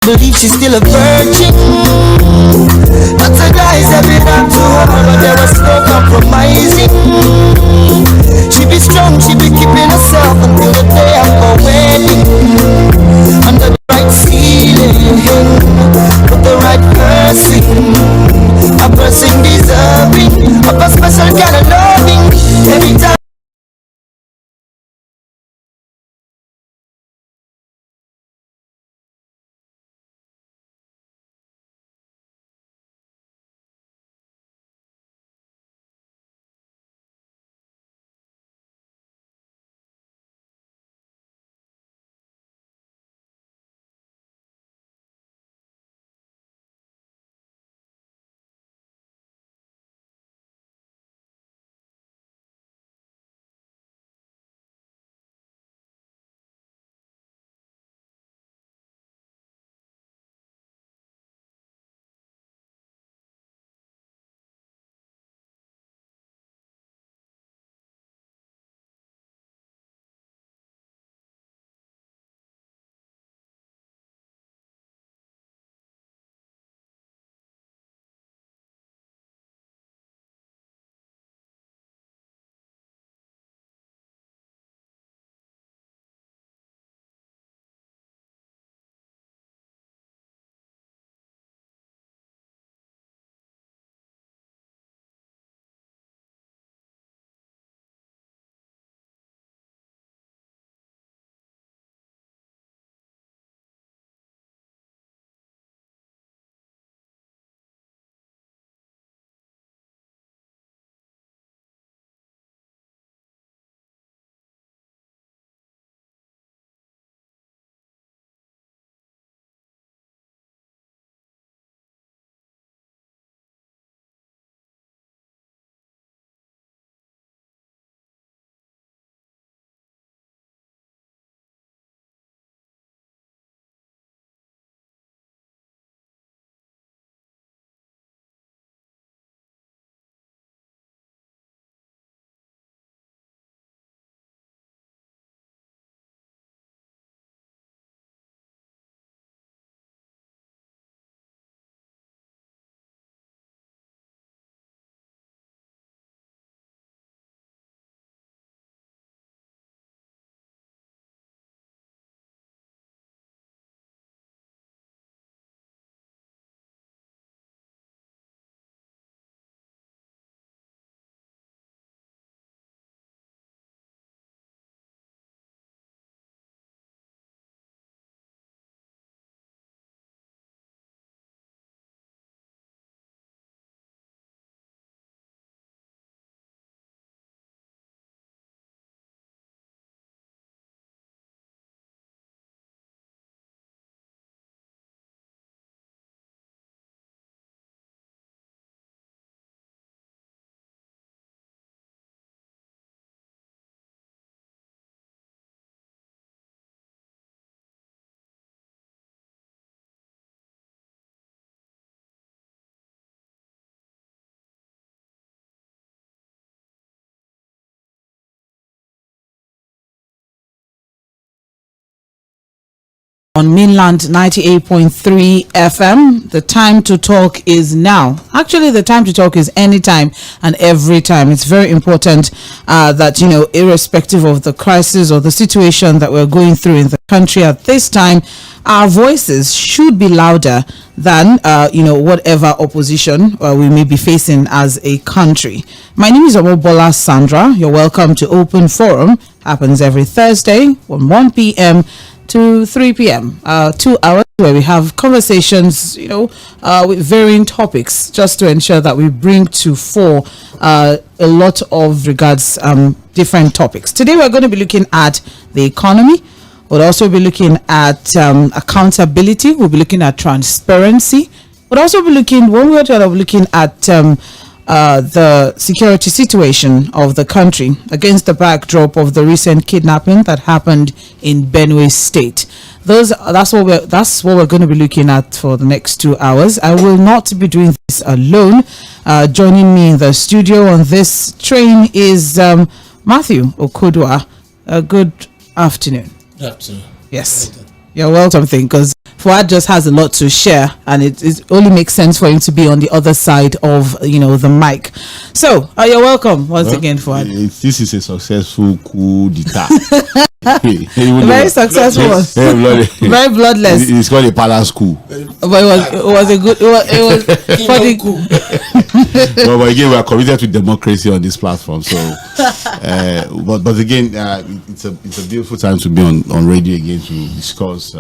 believe she's still a virgin. Lots of guys have been up to her, but there was no compromising. She be strong, she be keeping herself until the day of her wedding. Under the right ceiling, with the right person, a person deserving of a special kind of loving. Every time on mainland 98.3 FM. The time to talk is now. Actually, the time to talk is anytime and every time. It's very important that, irrespective of the crisis or the situation that we're going through in the country at this time, our voices should be louder than, whatever opposition we may be facing as a country. My name is Omobola Sandra. You're welcome to Open Forum. Happens every Thursday from 1 p.m. to 3 p.m. 2 hours where we have conversations, with varying topics, just to ensure that we bring to fore a lot of regards different topics. Today we're going to be looking at the economy. We'll also be looking at accountability. We'll be looking at transparency. We'll also be looking at the security situation of the country against the backdrop of the recent kidnapping that happened in Benue State. That's what we're going to be looking at for the next 2 hours. I will not be doing this alone. Joining me in the studio on this train is Matthew Okodwa. Good afternoon. Good afternoon. Yes. You're welcome, because Fuad just has a lot to share, and it only makes sense for him to be on the other side of the mic. So you're welcome once again, Fuad. This is a successful coup d'etat. Very successful. Very bloodless. It's called a palace coup. But it was a good. It was for the coup. But again, we are committed to democracy on this platform. So, but again, it's a beautiful time to be on radio again to discuss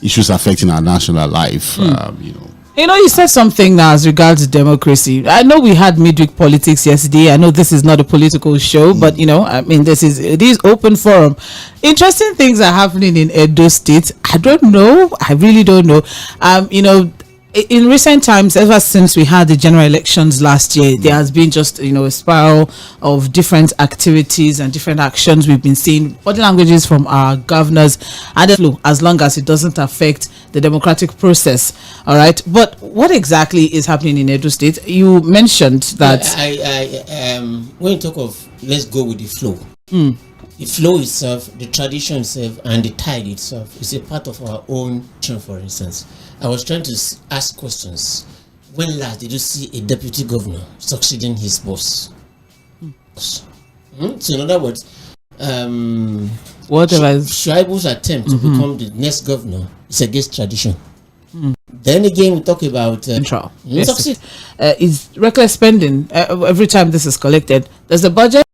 issues affecting our national life. You said something now as regards democracy. I know we had midweek politics yesterday. I know this is not a political show, but it is open forum. Interesting things are happening in Edo State. I don't know. I really don't know. In recent times, ever since we had the general elections last year, there has been just a spiral of different activities and different actions. We've been seeing body languages from our governors, and as long as it doesn't affect the democratic process. All right, but what exactly is happening in Edo State? You mentioned that when you talk of, let's go with the flow. The flow itself, the tradition itself, and the tide itself is a part of our own tradition. For instance, I was trying to ask questions. When last did you see a deputy governor succeeding his boss? So in other words, Shuaibu's attempt to become the next governor is against tradition. Then again, we talk about is reckless spending. Every time this is collected, there's a budget,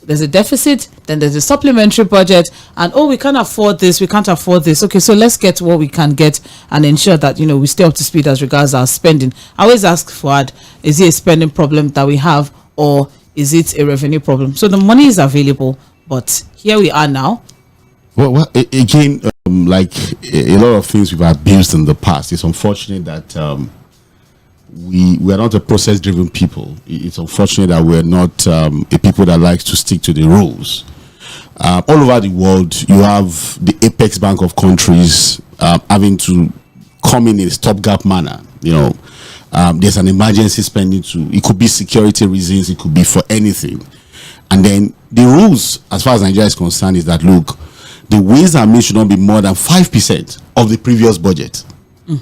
there's a deficit, then there's a supplementary budget, and we can't afford this, we can't afford this. Okay, so let's get what we can get and ensure that we stay up to speed as regards our spending. I always ask Fuad, is it a spending problem that we have, or is it a revenue problem? So the money is available, but here we are now. Well again, like a lot of things we've abused in the past. It's unfortunate that we are not a process-driven people. It's unfortunate that we're not a people that likes to stick to the rules. All over the world, you have the apex bank of countries having to come in a stopgap manner. There's an emergency spending too. It could be security reasons. It could be for anything. And then the rules, as far as Nigeria is concerned, is that look, the ways and means should not be more than 5% of the previous budget.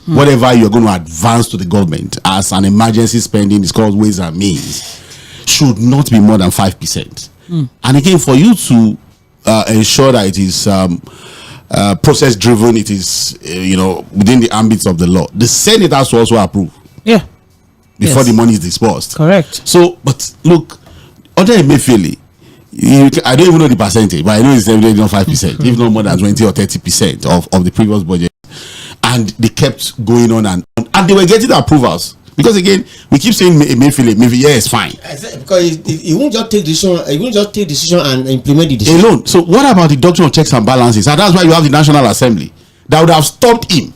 Whatever you're going to advance to the government as an emergency spending, is called ways and means, should not be more than 5%. And again, for you to ensure that it is process driven, it is within the ambits of the law, the Senate has to also approve before the money is disbursed. Correct. So, but look, under Emefiele, I don't even know the percentage, but I know it's definitely not 5%, if not more than 20 or 30% of the previous budget. And they kept going on and they were getting approvals. Because again, we keep saying Emefiele, it's fine. Because he won't just take decision and implement the decision alone. So what about the doctrine of checks and balances? And that's why you have the National Assembly that would have stopped him.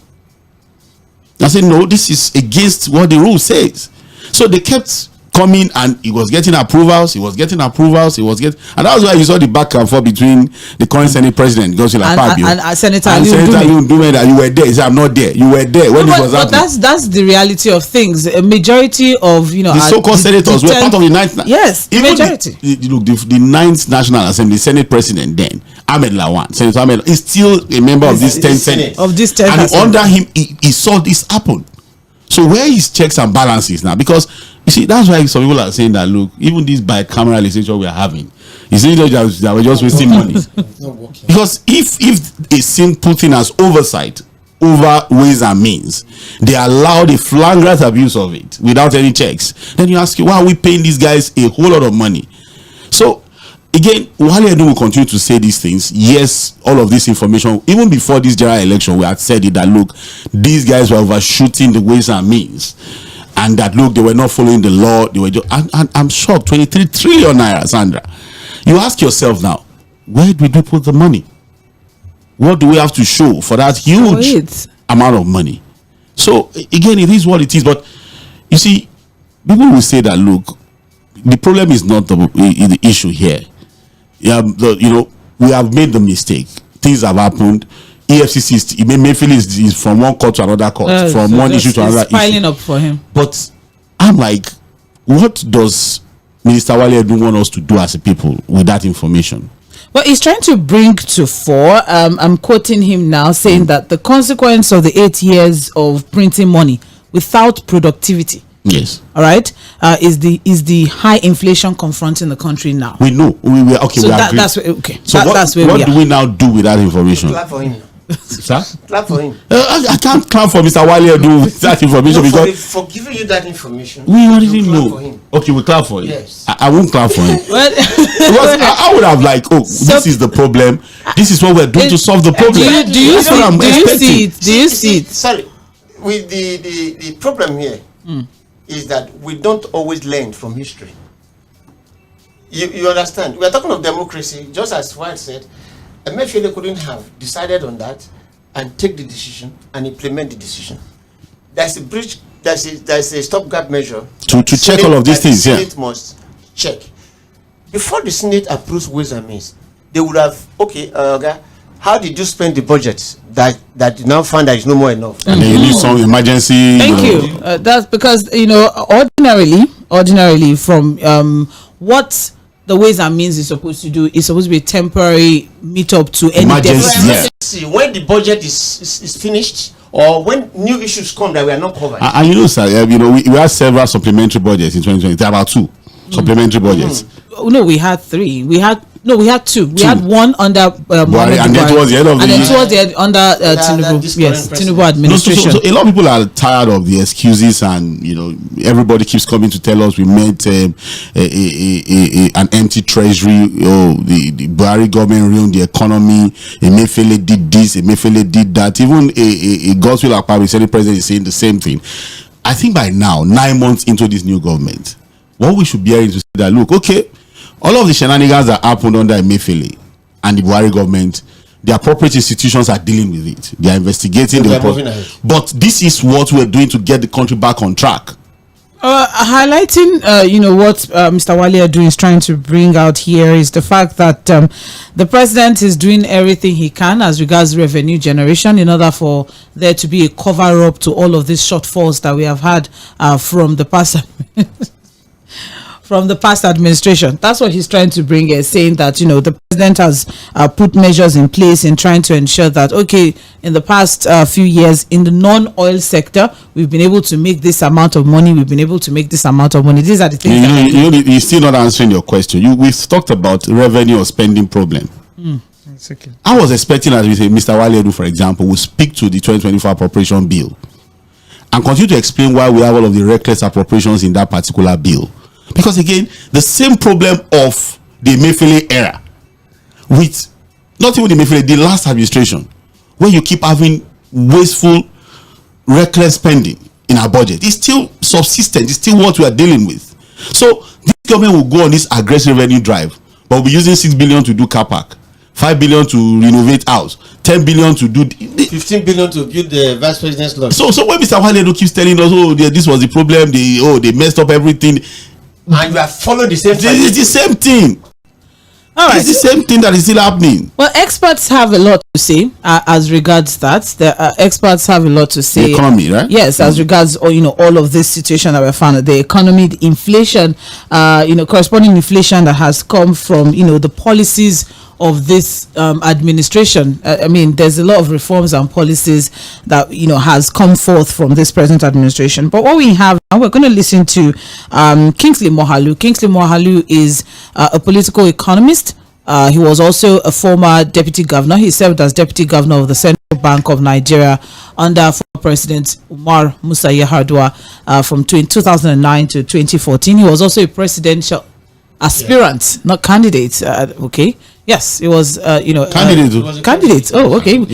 I said, no, this is against what the rule says. So they kept coming and he was getting approvals, and that was why you saw the back and forth between the current Senate President Godswill Akpabio and Senator Yundume. You were there. He said, I'm not there. You were there when it was happening. But that's the reality of things. A majority of the so-called senators were part of the ninth. Yes, even majority. The ninth National Assembly, Senate President then, Ahmed Lawan, Senator Ahmed, is still a member of this 10th Senate. Of this 10th and under him, he saw this happen. So where is checks and balances now? Because you see, that's why some people are saying that look, even this bicameral legislature we are having, it's not just that we're just wasting money. Because if a simple thing as oversight over ways and means, they allow the flagrant abuse of it without any checks, then you ask, why are we paying these guys a whole lot of money? So again, Wale Edu will continue to say these things. Yes, all of this information, even before this general election, we had said it that look, these guys were overshooting the ways and means, and that look, they were not following the law. They were just, and I'm shocked. 23 trillion naira, Sandra. You ask yourself now, where did we put the money? What do we have to show for that huge amount of money? So again, it is what it is. But you see, people will say that look, the problem is not the issue here. We have made the mistake. Things have happened. EFCC is from one court to another court, from one issue to another issue. Piling up for him. But I'm like, what does Minister Wale Edu want us to do as a people with that information? Well, he's trying to bring to fore, I'm quoting him now, saying that the consequence of the 8 years of printing money without productivity, yes, all right, is the high inflation confronting the country now. we know. We okay. So we that, agree. that's where, okay. So That's where what we do are. we now do with that information? Clap for him. Sir? Clap for him. I can't clap for Mr. Wale do with that information No, because for giving you that information. we already you clap know. for him. Okay, we clap for him. Yes. I won't clap for him. Well, Because I would have like, this is the problem. This is what we're doing to solve the problem. do you That's what I'm see expecting. it? Do you see it? Sorry, with the problem here is that we don't always learn from history. You understand? We are talking of democracy, just as Fuad said. Emefiele couldn't have decided on that and take the decision and implement the decision. There's a breach. There's a stopgap measure To check all of these things, The yeah. Senate must check before the Senate approves ways and means. They would have how did you spend the budget that you now find that is no more enough? And then you need some emergency. Thank you. That's because ordinarily from what the ways and means is supposed to do is supposed to be a temporary meet up to any Emergency, deficit. yeah. When the budget is finished, or when new issues come that we are not covered. And you know, sir, we had several supplementary budgets in 2020. There are about 2 supplementary budgets. No, we had 3. We had two. We had one under Muhammadu and then Buhari, towards the end of the and then year- towards the end under Tinubu. this Yes, current Tinubu president. administration. So a lot of people are tired of the excuses, and everybody keeps coming to tell us we met an empty treasury. The Buhari government ruined the economy. Emefiele did this. Emefiele did that. Even a Godswill Akpabio, Senate president, is saying the same thing. I think by now, 9 months into this new government, what we should be hearing to say that look, okay, all of the shenanigans that happened under Emefiele and the Buhari government, the appropriate institutions are dealing with it. They are investigating. So they are moving ahead. But this is what we're doing to get the country back on track. Highlighting, what Mr. Wale is trying to bring out here is the fact that the president is doing everything he can as regards revenue generation in order for there to be a cover up to all of these shortfalls that we have had from the past. From the past administration. That's what he's trying to bring here, saying that the president has put measures in place in trying to ensure that in the past few years in the non-oil sector we've been able to make this amount of money. These are the things. He's still not answering your question. We've talked about revenue or spending problem. That's okay. I was expecting, as we say, Mr. Wale, for example, will speak to the 2024 appropriation bill and continue to explain why we have all of the reckless appropriations in that particular bill. Because again, the same problem of the Emefiele era with not even the Emefiele, the last administration, where you keep having wasteful, reckless spending in our budget, is still subsistent. It's still what we are dealing with. So this government will go on this aggressive revenue drive, but we'll be using 6 billion to do car park, 5 billion to renovate house, 10 billion to do 15 billion to build the vice president's lodge. So when Mr. Wale keeps telling us, this was the problem, they messed up everything. And you are following the same thing. It's the same thing. All right. It's the same thing that is still happening. Well, experts have a lot to say as regards that. The experts have a lot to say. The economy, right? Yes, as regards all of this situation that we found, the economy, the inflation, corresponding inflation that has come from the policies of this administration. I mean, there's a lot of reforms and policies that has come forth from this present administration. But what we have now, we're going to listen to Kingsley Moghalu. Kingsley Moghalu is a political economist. He was also a former deputy governor. He served as deputy governor of the Central Bank of Nigeria under former President Umar Musa Yar'Adua from 2009 to 2014. He was also a presidential aspirant, not candidate. Okay. Yes, it was, Candidate. candidate. Oh, okay.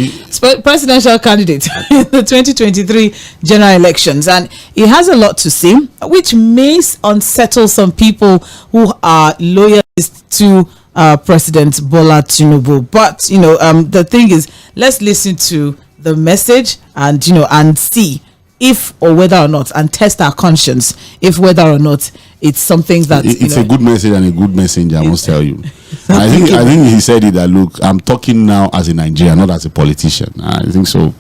Presidential candidate in the 2023 general elections. And he has a lot to say, which may unsettle some people who are loyalists to President Bola Tinubu. But, the thing is, let's listen to the message and, and see if or whether or not, and test our conscience if whether or not it's something that it's a good message and a good messenger, I must tell you. I think he said it that look, I'm talking now as a Nigerian, not as a politician. I think so.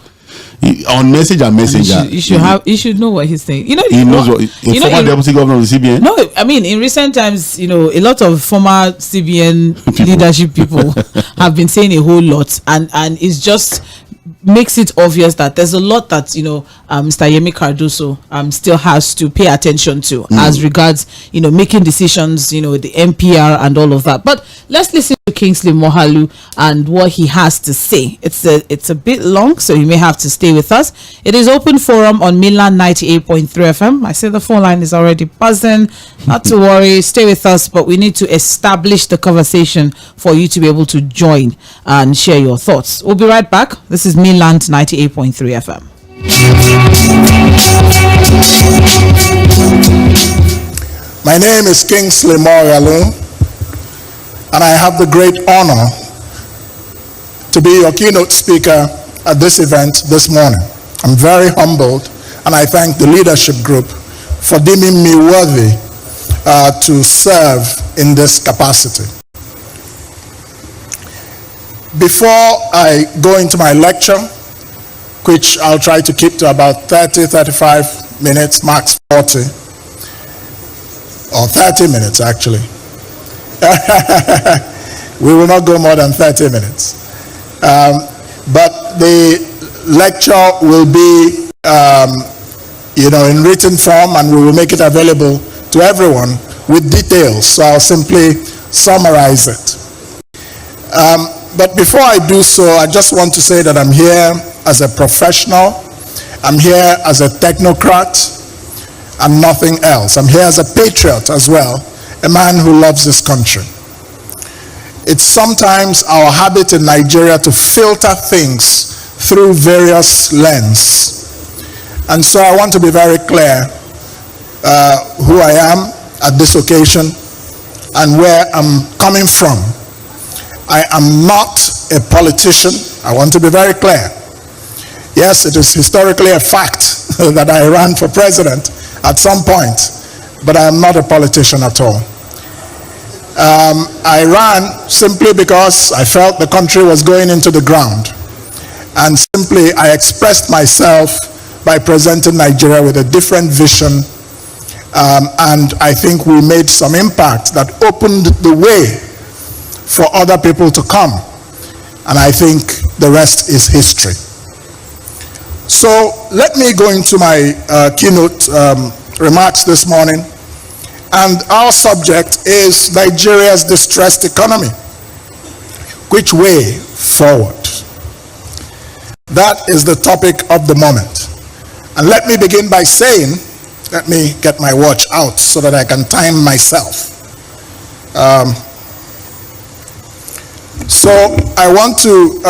On message and messenger. You should know what he's saying. You know, he knows what former deputy governor of the CBN. No, I mean, in recent times, you know, a lot of former CBN leadership people have been saying a whole lot, and it's just makes it obvious that there's a lot that, you know, Mr. Yemi Cardoso still has to pay attention to as regards, you know, making decisions, you know, the MPR and all of that. But let's listen to Kingsley Moghalu and what he has to say. It's a bit long, so you may have to stay with us. It is open forum on Mainland 98.3 FM. I say the phone line is already buzzing. Not to worry, stay with us, but we need to establish the conversation for you to be able to join and share your thoughts. We'll be right back. This is Mainland 98.3 FM. My name is Kingsley Moghalu, and I have the great honor to be your keynote speaker at this event this morning. I'm very humbled, and I thank the leadership group for deeming me worthy to serve in this capacity. Before I go into my lecture, which I'll try to keep to about 30-35 minutes, max 40, or 30 minutes actually. We will not go more than 30 minutes. But the lecture will be in written form, and we will make it available to everyone with details. So I'll simply summarize it. But before I do so, I just want to say that I'm here as a professional. I'm here as a technocrat and nothing else. I'm here as a patriot as well, a man who loves this country. It's sometimes our habit in Nigeria to filter things through various lenses. And so I want to be very clear who I am at this occasion and where I'm coming from. I am not a politician. I want to be very clear. Yes, it is historically a fact that I ran for president at some point, but I am not a politician at all. I ran simply because I felt the country was going into the ground, and simply I expressed myself by presenting Nigeria with a different vision, and I think we made some impact that opened the way for other people to come, and I think the rest is history. So let me go into my keynote remarks this morning, and our subject is Nigeria's distressed economy. Which way forward? That is the topic of the moment. And let me begin by saying, let me get my watch out so that I can time myself. So I want to